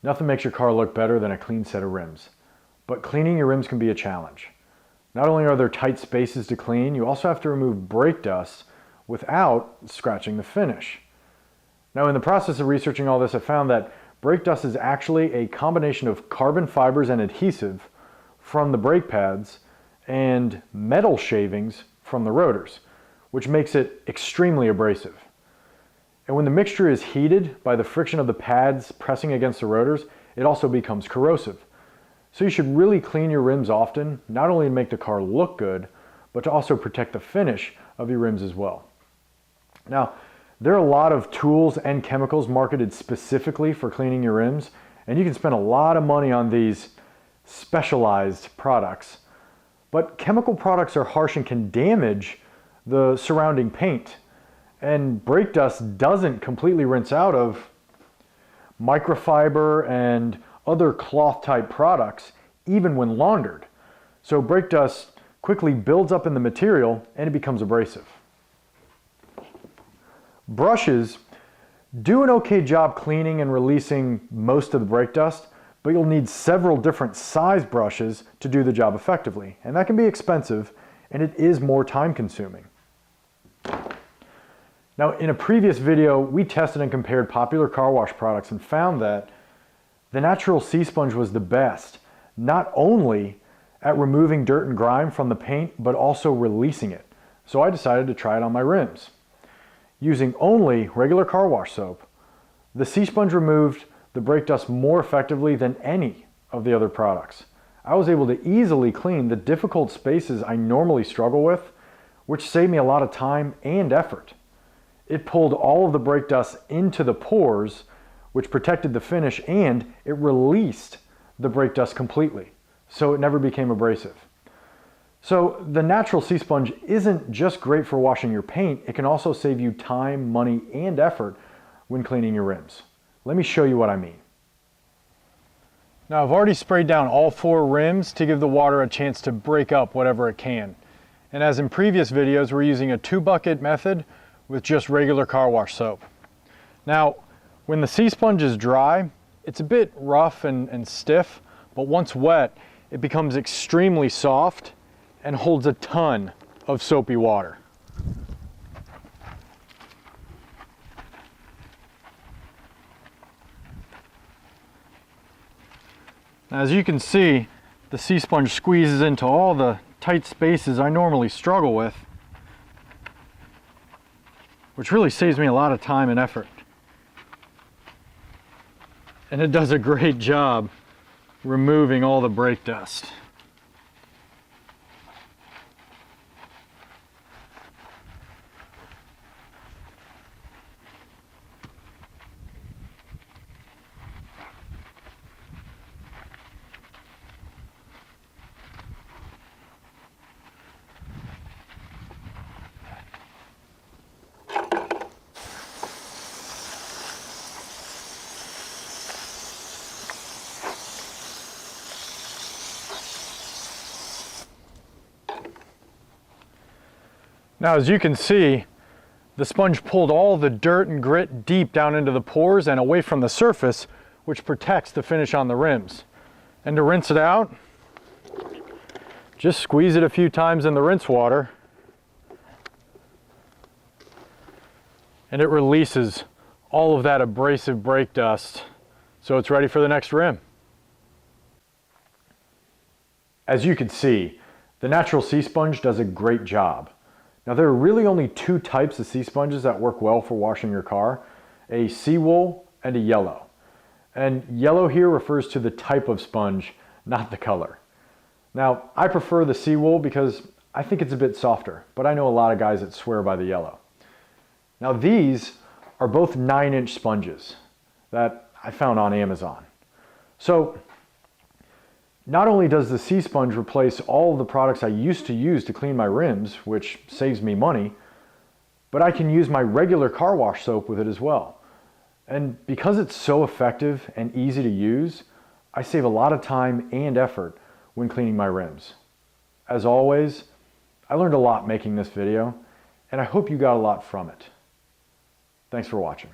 Nothing makes your car look better than a clean set of rims. But cleaning your rims can be a challenge. Not only are there tight spaces to clean, you also have to remove brake dust without scratching the finish. Now, in the process of researching all this, I found that brake dust is actually a combination of carbon fibers and adhesive from the brake pads and metal shavings from the rotors, which makes it extremely abrasive. And when the mixture is heated by the friction of the pads pressing against the rotors, it also becomes corrosive. So you should really clean your rims often, not only to make the car look good, but to also protect the finish of your rims as well. Now, there are a lot of tools and chemicals marketed specifically for cleaning your rims, and you can spend a lot of money on these specialized products. But chemical products are harsh and can damage the surrounding paint. And brake dust doesn't completely rinse out of microfiber and other cloth type products, even when laundered. So brake dust quickly builds up in the material and it becomes abrasive. Brushes do an okay job cleaning and releasing most of the brake dust, but you'll need several different size brushes to do the job effectively. And that can be expensive, and it is more time consuming. Now, in a previous video, we tested and compared popular car wash products and found that the natural sea sponge was the best, not only at removing dirt and grime from the paint, but also releasing it. So I decided to try it on my rims. Using only regular car wash soap, the sea sponge removed the brake dust more effectively than any of the other products. I was able to easily clean the difficult spaces I normally struggle with, which saved me a lot of time and effort. It pulled all of the brake dust into the pores, which protected the finish, and it released the brake dust completely, so it never became abrasive. So the natural sea sponge isn't just great for washing your paint, it can also save you time, money, and effort when cleaning your rims. Let me show you what I mean. Now, I've already sprayed down all 4 rims to give the water a chance to break up whatever it can. And as in previous videos, we're using a 2-bucket method with just regular car wash soap. Now, when the sea sponge is dry, it's a bit rough and stiff, but once wet, it becomes extremely soft and holds a ton of soapy water. Now, as you can see, the sea sponge squeezes into all the tight spaces I normally struggle with, which really saves me a lot of time and effort. And it does a great job removing all the brake dust. Now, as you can see, the sponge pulled all the dirt and grit deep down into the pores and away from the surface, which protects the finish on the rims. And to rinse it out, just squeeze it a few times in the rinse water, and it releases all of that abrasive brake dust, so it's ready for the next rim. As you can see, the natural sea sponge does a great job. Now, there are really only 2 types of sea sponges that work well for washing your car, a seawool and a yellow. And yellow here refers to the type of sponge, not the color. Now, I prefer the seawool because I think it's a bit softer, but I know a lot of guys that swear by the yellow. Now, these are both 9-inch sponges that I found on Amazon. So, not only does the sea sponge replace all of the products I used to use to clean my rims, which saves me money, but I can use my regular car wash soap with it as well. And because it's so effective and easy to use, I save a lot of time and effort when cleaning my rims. As always, I learned a lot making this video, and I hope you got a lot from it. Thanks for watching.